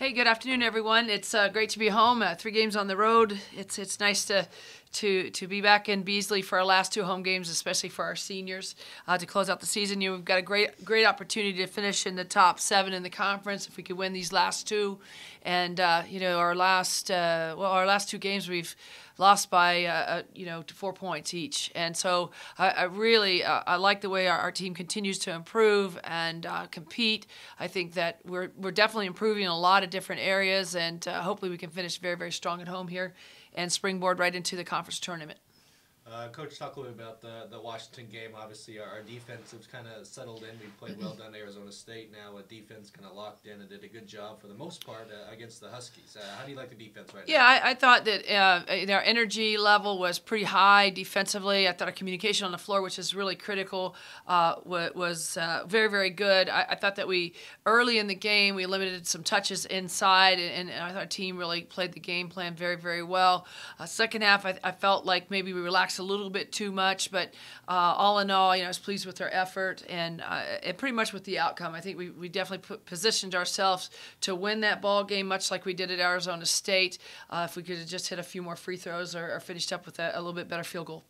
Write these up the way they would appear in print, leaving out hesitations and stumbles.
Hey, good afternoon, everyone. It's great to be home. 3 games on the road. It's nice to be back in Beasley for our last 2 home games, especially for our seniors to close out the season. We've got a great opportunity to finish in the top 7 in the conference if we could win these last 2. And our last 2 games we've lost by to 4 points each. And so I really like the way our team continues to improve and compete. I think that we're definitely improving in a lot of different areas, and hopefully we can finish very, very strong at home here and springboard right into the conference tournament. Coach, talk a little bit about the Washington game. Obviously, our defense has kind of settled in. We played well down at Arizona State. Now a defense kind of locked in and did a good job for the most part against the Huskies. How do you like the defense right now? Yeah, I thought that our energy level was pretty high defensively. I thought our communication on the floor, which is really critical, was very, very good. I thought that early in the game, we limited some touches inside, and I thought our team really played the game plan very, very well. Second half, I felt like maybe we relaxed a little bit too much, but all in all, I was pleased with our effort and pretty much with the outcome. I think we definitely positioned ourselves to win that ball game, much like we did at Arizona State. If we could have just hit a few more free throws or finished up with a little bit better field goal.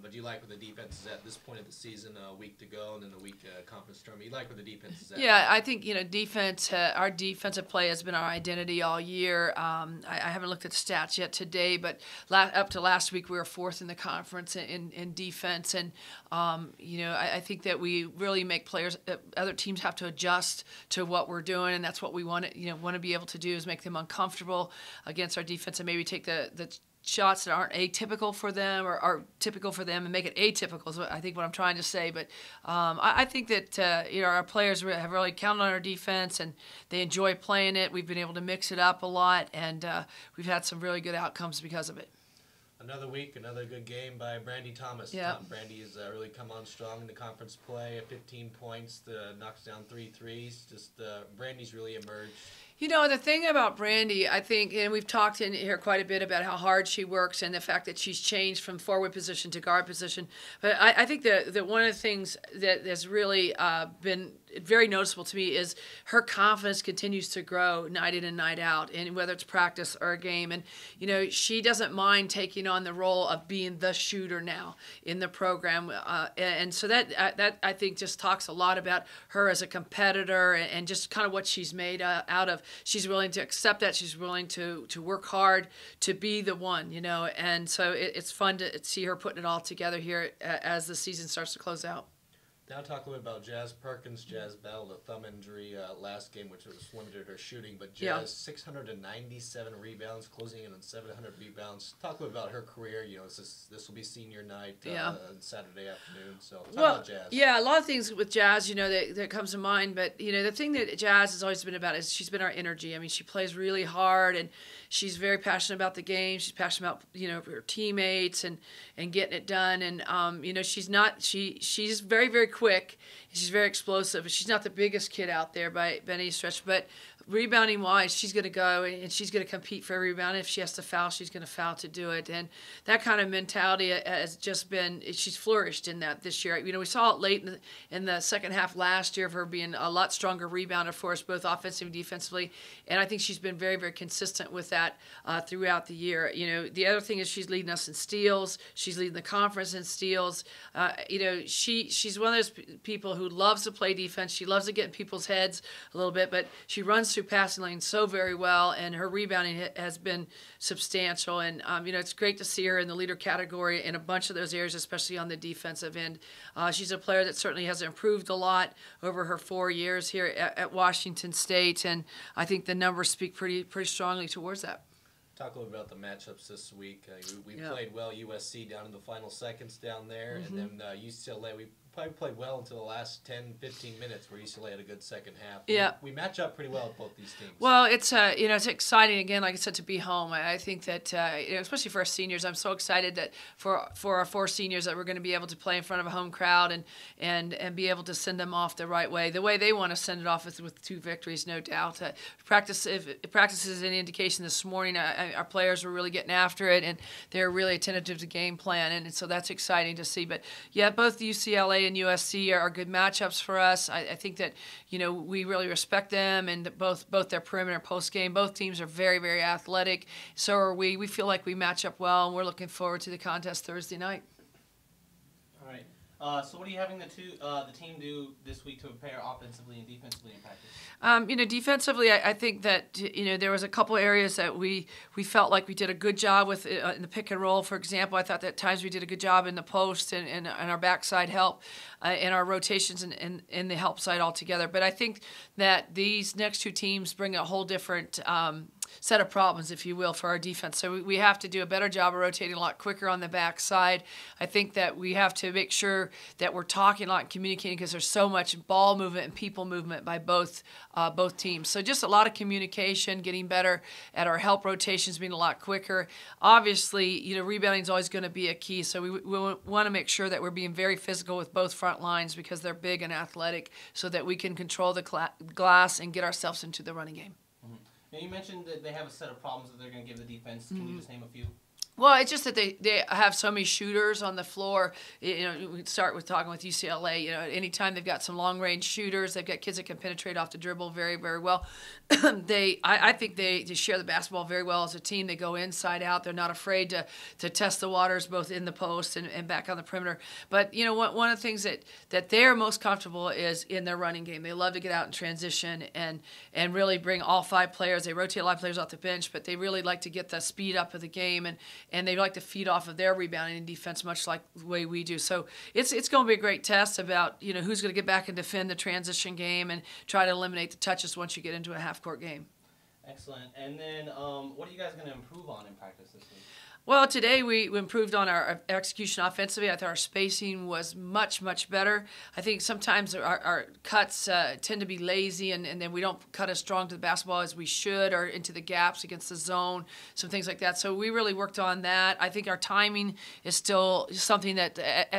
But do you like where the defense is at this point of the season, a week to go, and then the week conference tournament? You like where the defense is at? Yeah, I think defense. Our defensive play has been our identity all year. I haven't looked at the stats yet today, but up to last week we were 4th in the conference in defense, and I think that we really make players. Other teams have to adjust to what we're doing, and that's what we want to be able to do is make them uncomfortable against our defense and maybe take the shots that aren't atypical for them or are typical for them and make it atypical is I think what I'm trying to say. But I think that our players have really counted on our defense and they enjoy playing it. We've been able to mix it up a lot, and we've had some really good outcomes because of it. Another week, another good game by Brandi Thomas. Yeah. Brandi has really come on strong in the conference play. 15 points, knocks down 3 threes. Brandi's really emerged. The thing about Brandi, I think, and we've talked in here quite a bit about how hard she works and the fact that she's changed from forward position to guard position. But I think that one of the things that has really been very noticeable to me is her confidence continues to grow night in and night out, and whether it's practice or a game. And, she doesn't mind taking on the role of being the shooter now in the program. And so that I think just talks a lot about her as a competitor and just kind of what she's made out of. She's willing to accept that. She's willing to work hard to be the one, and so it's fun to see her putting it all together here as the season starts to close out. Now talk a little bit about Jazz Perkins. Jazz battled a thumb injury last game, which was limited her shooting, but Jazz 697 rebounds, closing in on 700 rebounds. Talk a little about her career. This will be senior night on Saturday afternoon. So talk about Jazz. Yeah, a lot of things with Jazz, that comes to mind. But the thing that Jazz has always been about is she's been our energy. I mean, she plays really hard, and she's very passionate about the game. She's passionate about her teammates and getting it done. And she's very, very quick. She's very explosive. She's not the biggest kid out there by any stretch, but rebounding wise, she's going to go and she's going to compete for every rebound. If she has to foul, she's going to foul to do it. And that kind of mentality has just been, she's flourished in that this year. We saw it late in the second half last year of her being a lot stronger rebounder for us, both offensively and defensively. And I think she's been very, very consistent with that throughout the year. The other thing is she's leading us in steals. She's leading the conference in steals. She's one of those people who loves to play defense. She loves to get in people's heads a little bit, but she runs through passing lanes so very well, and her rebounding has been substantial. And it's great to see her in the leader category in a bunch of those areas, especially on the defensive end. She's a player that certainly has improved a lot over her 4 years here at Washington State, and I think the numbers speak pretty strongly towards that. Talk a little about the matchups this week. We played well USC down in the final seconds down there, and then UCLA, we probably played well until the last 10, 15 minutes where UCLA had a good second half. Yeah. We match up pretty well with both these teams. Well, it's it's exciting, again, like I said, to be home. I think that, especially for our seniors, I'm so excited that for our 4 seniors that we're going to be able to play in front of a home crowd and be able to send them off the right way, the way they want to send it off is with 2 victories, no doubt. If practice is any indication this morning, our players were really getting after it, and they're really attentive to the game plan, and so that's exciting to see. But, yeah, both UCLA UCLA and USC are good matchups for us. I think that, we really respect them, and that both their perimeter and post game. Both teams are very, very athletic. So are we. We feel like we match up well, and we're looking forward to the contest Thursday night. All right. So what are you having the team do this week to prepare offensively and defensively in practice? Defensively, I think that there was a couple areas that we felt like we did a good job with in the pick and roll. For example, I thought that at times we did a good job in the post and our backside help and our rotations and in the help side altogether. But I think that these next two teams bring a whole different set of problems, if you will, for our defense. So we have to do a better job of rotating a lot quicker on the backside. I think that we have to make sure that we're talking a lot and communicating, because there's so much ball movement and people movement by both teams. So just a lot of communication, getting better at our help rotations, being a lot quicker. Obviously, rebounding is always going to be a key. So we want to make sure that we're being very physical with both front lines, because they're big and athletic, so that we can control the glass and get ourselves into the running game. Now, you mentioned that they have a set of problems that they're going to give the defense. Can you just name a few? Well, it's just that they have so many shooters on the floor. We start with talking with UCLA. Anytime they've got some long-range shooters, they've got kids that can penetrate off the dribble very, very well. I think they share the basketball very well as a team. They go inside out. They're not afraid to test the waters both in the post and back on the perimeter. But one of the things that they're most comfortable is in their running game. They love to get out and transition and really bring all 5 players. They rotate a lot of players off the bench, but they really like to get the speed up of the game, and they like to feed off of their rebounding and defense, much like the way we do. So it's going to be a great test about who's going to get back and defend the transition game and try to eliminate the touches once you get into a half-court game. Excellent. And then what are you guys going to improve on in practice this week? Well, today we improved on our execution offensively. I thought our spacing was much, much better. I think sometimes our cuts tend to be lazy, and then we don't cut as strong to the basketball as we should, or into the gaps against the zone, some things like that. So we really worked on that. I think our timing is still something that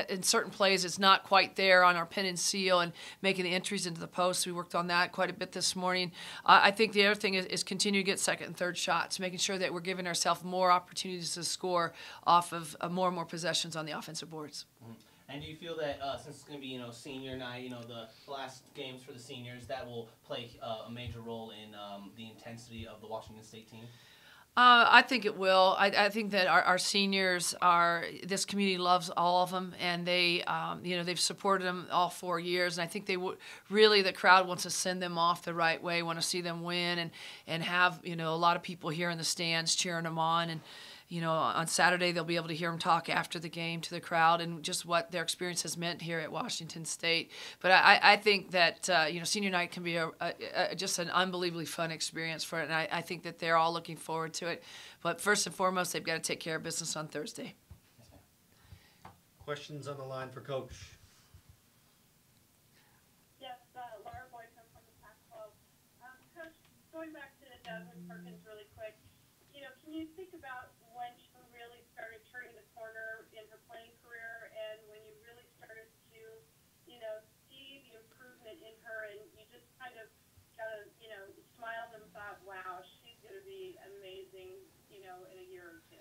in certain plays it's not quite there on our pin and seal and making the entries into the post. We worked on that quite a bit this morning. I think the other thing is continue to get second and third shots, making sure that we're giving ourselves more opportunities to score off of more and more possessions on the offensive boards. Mm-hmm. And do you feel that since it's going to be senior night, the last games for the seniors, that will play a major role in the intensity of the Washington State team? I think it will. I think that our seniors this community loves all of them, and they've supported them all 4 years, and I think really the crowd wants to send them off the right way, want to see them win, and have a lot of people here in the stands cheering them on. And on Saturday, they'll be able to hear them talk after the game to the crowd and just what their experience has meant here at Washington State. But I think that, senior night can be just an unbelievably fun experience for it, and I think that they're all looking forward to it. But first and foremost, they've got to take care of business on Thursday. Questions on the line for Coach? Yes, Laura Boykin from the Pac-12. Coach, going back to Jazmine Perkins really quick, can you think about when she really started turning the corner in her playing career, and when you really started to, see the improvement in her, and you just kind of got to, smiled and thought, wow, she's going to be amazing, in a year or two?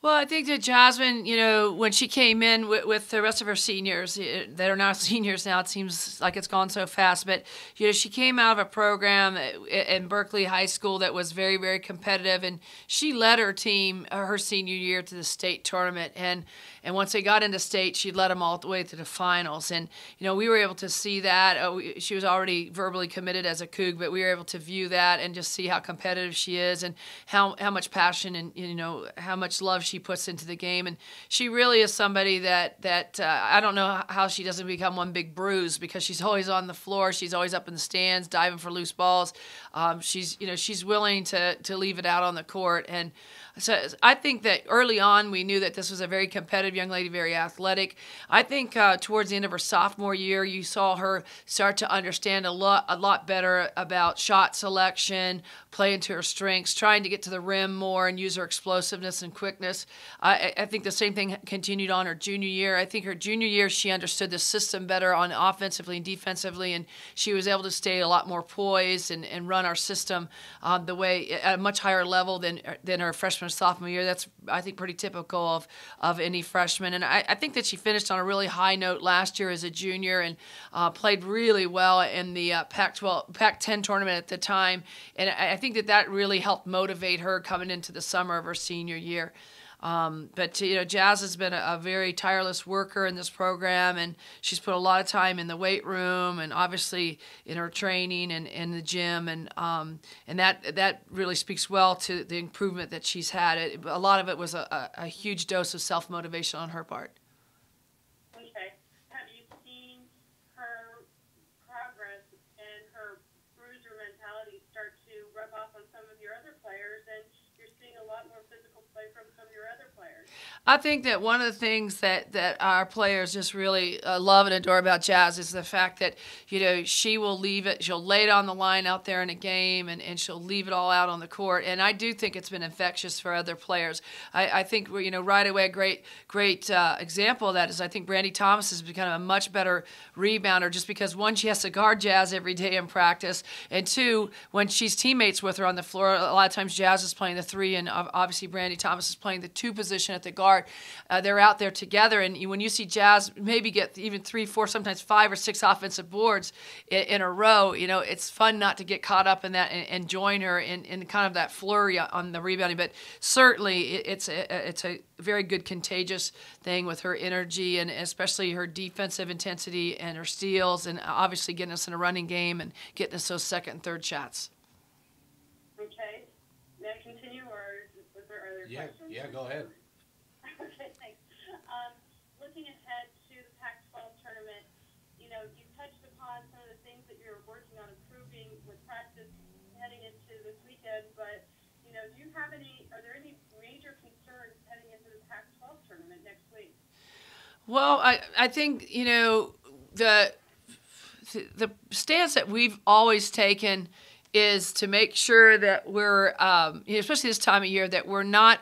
Well, I think that Jazmine, when she came in with the rest of her seniors that are not seniors now, it seems like it's gone so fast, but, she came out of a program in Berkeley High School that was very, very competitive, and she led her team her senior year to the state tournament, and once they got into state, she led them all the way to the finals, and, we were able to see that. She was already verbally committed as a Coug, but we were able to view that and just see how competitive she is and how much passion and, how much love she puts into the game. And she really is somebody that I don't know how she doesn't become one big bruise, because she's always on the floor. She's always up in the stands diving for loose balls. She's willing to leave it out on the court. And so I think that early on we knew that this was a very competitive young lady, very athletic. I think towards the end of her sophomore year, you saw her start to understand a lot better about shot selection, play into her strengths, trying to get to the rim more and use her explosiveness and quickness. practice. I think the same thing continued on her junior year. I think her junior year she understood the system better on offensively and defensively, and she was able to stay a lot more poised and run our system the way at a much higher level than her freshman and sophomore year. That's, I think, pretty typical of any freshman. And I think that she finished on a really high note last year as a junior and played really well in the Pac-10 tournament at the time. And I think that really helped motivate her coming into the summer of her senior year. But Jazz has been a very tireless worker in this program, and she's put a lot of time in the weight room and obviously in her training and in the gym, and that really speaks well to the improvement that she's had. A lot of it was a huge dose of self-motivation on her part. Okay. Have you seen her progress and her bruiser mentality start to rub off on some of your other players, and you're seeing a lot more physical play from some of your other players? I think that one of the things that our players just really love and adore about Jazz is the fact that, she will leave it, she'll lay it on the line out there in a game, and she'll leave it all out on the court. And I do think it's been infectious for other players. I think, right away, a great example of that is I think Brandi Thomas has become a much better rebounder just because, one, she has to guard Jazz every day in practice, and two, when she's teammates with her on the floor, a lot of times Jazz is playing the 3, and obviously Brandi Thomas is playing the 2 position at the guard. They're out there together, and when you see Jazz maybe get even 3, 4, sometimes 5 or 6 offensive boards in a row, it's fun not to get caught up in that and join her in kind of that flurry on the rebounding. But certainly it's a very good contagious thing with her energy and especially her defensive intensity and her steals, and obviously getting us in a running game and getting us those second and third shots. Okay. May I continue, or was there other questions? Yeah, go ahead. Okay, thanks. Looking ahead to the Pac-12 tournament, you touched upon some of the things that you're working on improving with practice heading into this weekend, but, are there any major concerns heading into the Pac-12 tournament next week? Well, I think, the stance that we've always taken is to make sure that we're, especially this time of year, that we're not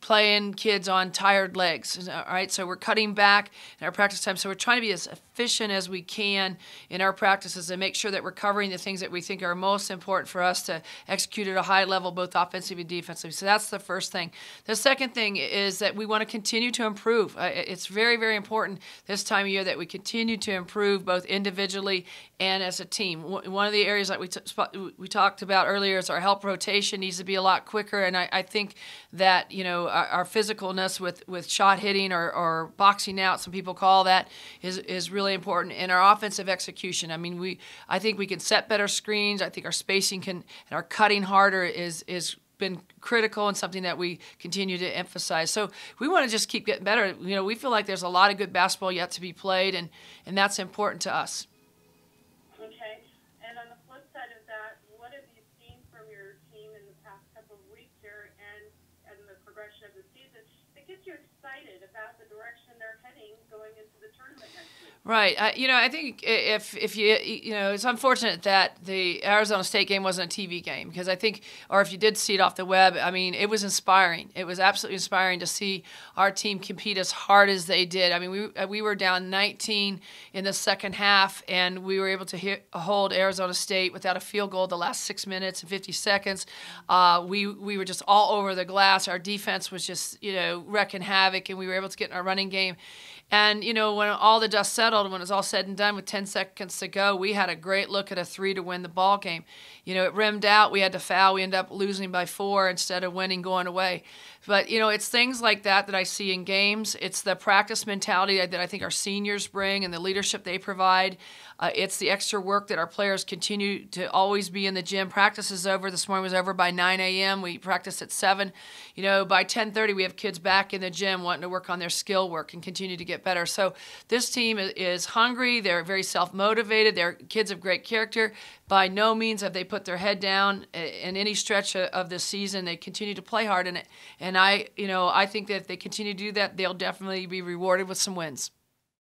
playing kids on tired legs, all right? So we're cutting back in our practice time. So we're trying to be as efficient as we can in our practices and make sure that we're covering the things that we think are most important for us to execute at a high level, both offensively and defensively. So that's the first thing. The second thing is that we want to continue to improve. It's very, very important this time of year that we continue to improve both individually and as a team. One of the areas that we talked about earlier is our help rotation needs to be a lot quicker, and I think that, our physicalness with shot hitting or boxing out, some people call that, is really important. And our offensive execution. I mean, I think we can set better screens. I think our spacing and our cutting harder is been critical and something that we continue to emphasize. So we want to just keep getting better. We feel like there's a lot of good basketball yet to be played, and that's important to us. Okay. And on the flip side of that, what have you seen from your team in the past couple of weeks here and the progression of the season that gets you excited about the direction they're heading going into the tournament next week? Right. I think if you it's unfortunate that the Arizona State game wasn't a TV game, because I think, or if you did see it off the web, I mean, it was inspiring. It was absolutely inspiring to see our team compete as hard as they did. I mean, we were down 19 in the second half, and we were able to hold Arizona State without a field goal the last 6 minutes and 50 seconds. We were just all over the glass. Our defense was just, wreaking havoc, and we were able to get in our running game. And, when all the dust settled, when it was all said and done with 10 seconds to go, we had a great look at a 3 to win the ball game. It rimmed out. We had to foul. We ended up losing by 4 instead of winning going away. But, it's things like that I see in games. It's the practice mentality that I think our seniors bring and the leadership they provide. It's the extra work that our players continue to always be in the gym. Practice is over. This morning was over by 9 a.m. We practiced at 7. By 10:30, we have kids back in the gym wanting to work on their skill work and continue to get better. So this team is hungry. They're very self-motivated. They're kids of great character. By no means have they put their head down in any stretch of this season. They continue to play hard in it. And I think that if they continue to do that, they'll definitely be rewarded with some wins.